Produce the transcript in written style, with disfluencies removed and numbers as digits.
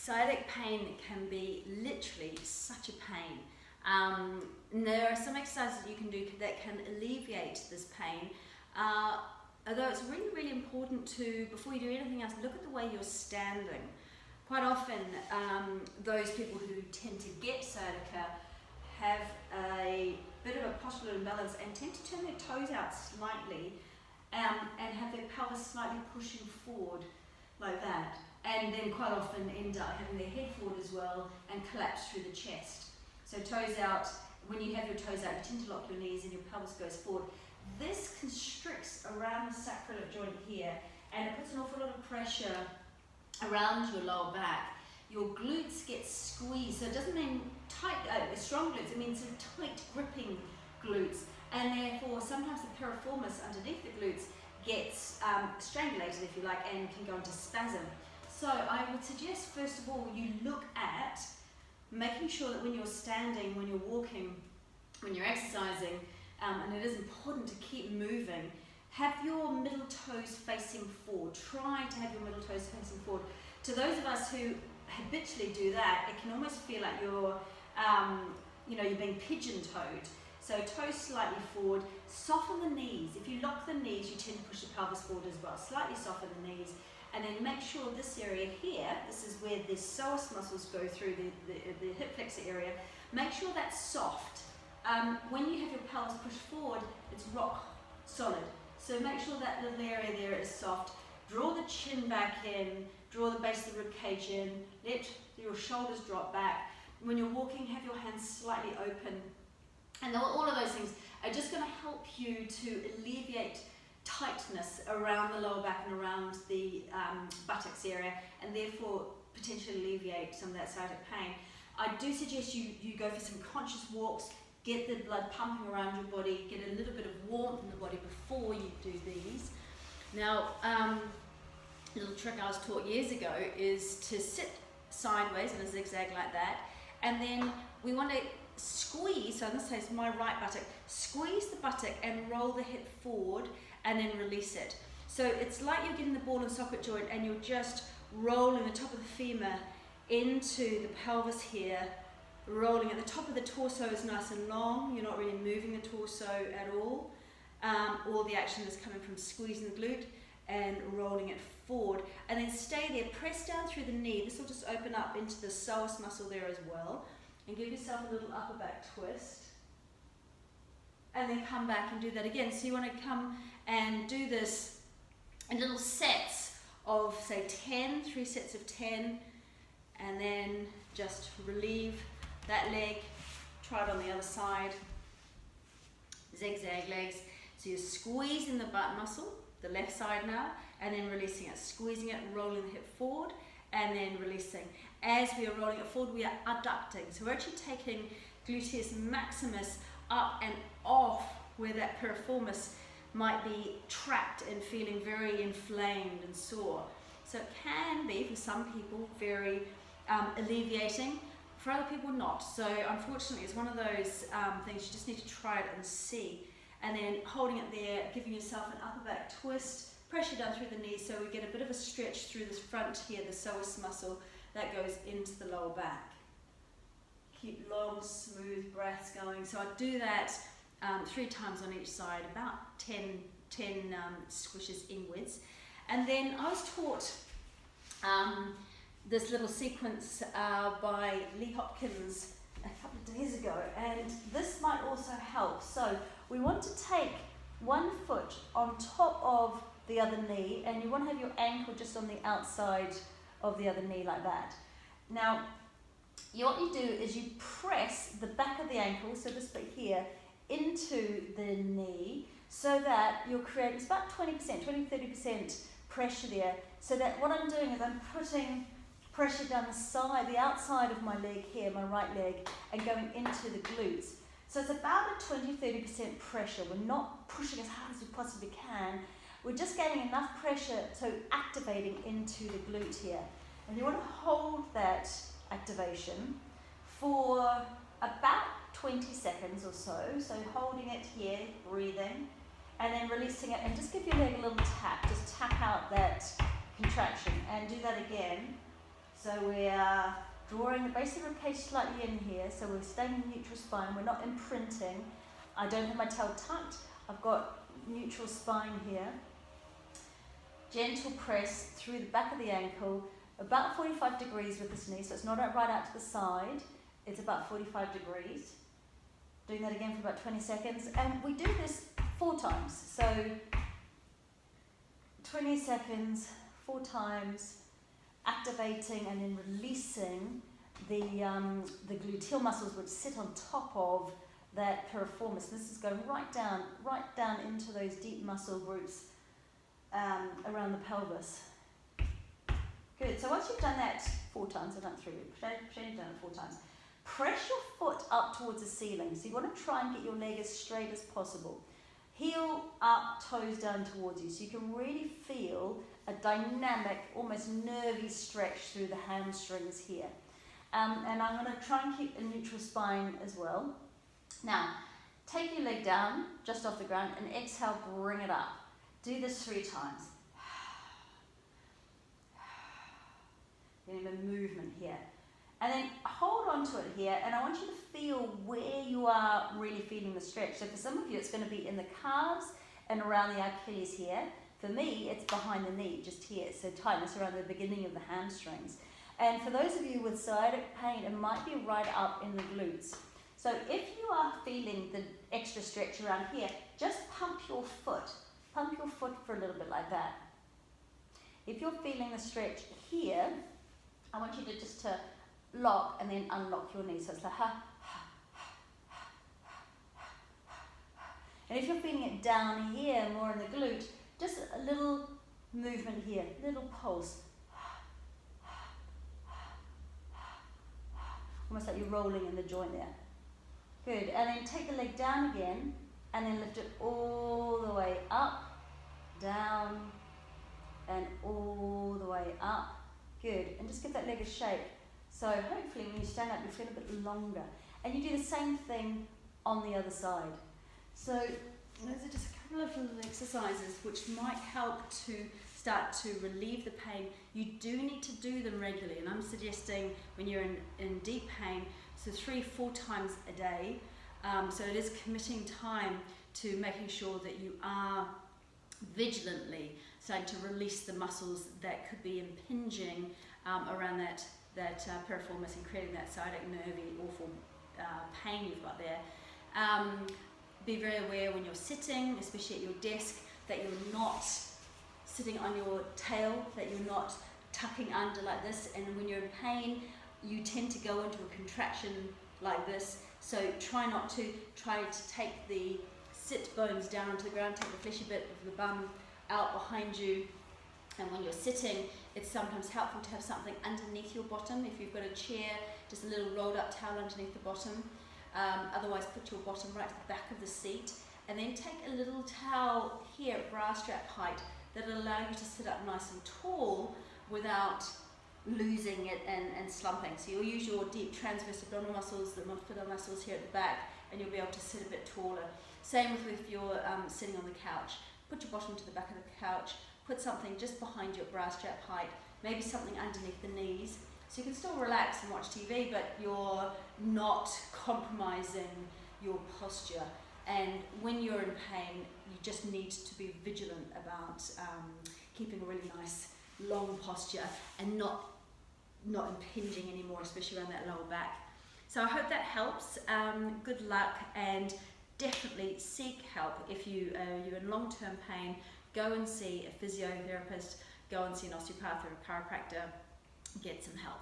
Sciatic pain can be literally such a pain. There are some exercises you can do that can alleviate this pain. Although it's really, really important to, before you do anything else, look at the way you're standing. Quite often, those people who tend to get sciatica have a bit of a postural imbalance and tend to turn their toes out slightly and have their pelvis slightly pushing forward like that. And then quite often end up having their head forward as well and collapse through the chest. So toes out, when you have your toes out, you tend to lock your knees and your pelvis goes forward. This constricts around the sacral joint here, and it puts an awful lot of pressure around your lower back. Your glutes get squeezed, so it doesn't mean tight, strong glutes, it means sort of tight gripping glutes, and therefore sometimes the piriformis underneath the glutes gets strangulated, if you like, and can go into spasm. So I would suggest, first of all, you look at making sure that when you're standing, when you're walking, when you're exercising, and it is important to keep moving, have your middle toes facing forward. Try to have your middle toes facing forward. To those of us who habitually do that, it can almost feel like you're being pigeon-toed. So toes slightly forward, soften the knees. If you lock the knees, you tend to push the pelvis forward as well. Slightly soften the knees. And then make sure this area here, this is where the psoas muscles go through, the hip flexor area, make sure that's soft. When you have your pelvis pushed forward, it's rock solid. So make sure that little area there is soft. Draw the chin back in, draw the base of the rib cage in, let your shoulders drop back. When you're walking, have your hands slightly open. And all of those things are just going to help you to alleviate tightness around the lower back and around the buttocks area, and therefore potentially alleviate some of that sciatic pain. I do suggest you go for some conscious walks, get the blood pumping around your body, get a little bit of warmth in the body before you do these. Now, a little trick I was taught years ago is to sit sideways in a zigzag like that, and then we want to squeeze, so in this case my right buttock, squeeze the buttock and roll the hip forward and then release it. So it's like you're getting the ball and socket joint and you're just rolling the top of the femur into the pelvis here, rolling at the top of the torso is nice and long, you're not really moving the torso at all. All the action is coming from squeezing the glute and rolling it forward. And then stay there, press down through the knee. This will just open up into the psoas muscle there as well. And give yourself a little upper back twist. And then come back and do that again. So you want to come and do this in little sets of, say, 10, 3 sets of 10, and then just relieve that leg. Try it on the other side. Zigzag legs. So you're squeezing the butt muscle, the left side now, and then releasing it, squeezing it, rolling the hip forward, and then releasing. As we are rolling it forward, we are adducting. So we're actually taking gluteus maximus up and off where that piriformis might be trapped and feeling very inflamed and sore. So it can be, for some people, very alleviating, for other people not. So unfortunately it's one of those things you just need to try it and see. And then holding it there, giving yourself an upper back twist, pressure down through the knees so we get a bit of a stretch through this front here, the psoas muscle that goes into the lower back. Keep long, smooth breaths going. So I do that 3 times on each side, about 10 squishes inwards. And then I was taught this little sequence by Lee Hopkins a couple of days ago, and this might also help. So we want to take one foot on top of the other knee, and you want to have your ankle just on the outside of the other knee like that. Now, what you do is you press the back of the ankle, so this bit here, into the knee, so that you're creating, it's about 20-30% pressure there, so that what I'm doing is I'm putting pressure down the side, the outside of my leg here, my right leg, and going into the glutes. So it's about a 20-30% pressure. We're not pushing as hard as we possibly can. We're just getting enough pressure, so activating into the glute here. And you want to hold that activation for about 20 seconds or so. So holding it here, breathing, and then releasing it, and just give your leg a little tap. Just tap out that contraction, and do that again. So we're drawing the base of the ribcage slightly in here, so we're staying in neutral spine, we're not imprinting. I don't have my tail tucked, I've got neutral spine here. Gentle press through the back of the ankle, about 45 degrees with this knee, so it's not right out to the side, it's about 45 degrees. Doing that again for about 20 seconds, and we do this 4 times. So 20 seconds, 4 times, activating and then releasing the gluteal muscles which sit on top of that piriformis. This is going right down into those deep muscle groups around the pelvis. Good. So once you've done that 4 times, I've done 3. Pretend you've done it 4 times. Press your foot up towards the ceiling. So you want to try and get your leg as straight as possible. Heel up, toes down towards you. So you can really feel a dynamic, almost nervy stretch through the hamstrings here. And I'm going to try and keep a neutral spine as well. Now, take your leg down, just off the ground, and exhale, bring it up. Do this 3 times. Getting a movement here. And then hold on to it here, and I want you to feel where you are really feeling the stretch. So for some of you, it's going to be in the calves and around the Achilles here. For me, it's behind the knee, just here. So tightness around the beginning of the hamstrings. And for those of you with sciatic pain, it might be right up in the glutes. So if you are feeling the extra stretch around here, just pump your foot. Pump your foot for a little bit like that. If you're feeling the stretch here, I want you to just lock and then unlock your knees. So it's like ha, ha, ha, ha, ha, ha. And if you're feeling it down here, more in the glute, just a little movement here, little pulse. Almost like you're rolling in the joint there. Good. And then take the leg down again and then lift it all the way up, down, and all the way up. Good. And just give that leg a shake. So hopefully when you stand up, you feel a bit longer. And you do the same thing on the other side. So those are just a couple of little exercises which might help to start to relieve the pain. You do need to do them regularly, and I'm suggesting when you're in deep pain, so 3-4 times a day. So it is committing time to making sure that you are vigilantly starting to release the muscles that could be impinging around that piriformis and creating that sciatic nervy awful pain you've got there. Be very aware when you're sitting, especially at your desk, that you're not sitting on your tail, that you're not tucking under like this, and when you're in pain you tend to go into a contraction like this. So try to take the sit bones down onto the ground, take the fleshy bit of the bum out behind you, and when you're sitting it's sometimes helpful to have something underneath your bottom. If you've got a chair, just a little rolled up towel underneath the bottom. Otherwise put your bottom right to the back of the seat, and then take a little towel here at bra strap height that will allow you to sit up nice and tall without losing it and slumping. So you'll use your deep transverse abdominal muscles, the multiple muscles here at the back, and you'll be able to sit a bit taller. Same with if you're sitting on the couch. Put your bottom to the back of the couch, put something just behind your bra strap height, maybe something underneath the knees, so you can still relax and watch TV, but you're not compromising your posture. And when you're in pain, you just need to be vigilant about keeping a really nice long posture and not impinging anymore, especially around that lower back. So I hope that helps. Good luck, and definitely seek help. If you're in long-term pain, go and see a physiotherapist, go and see an osteopath or a chiropractor, get some help.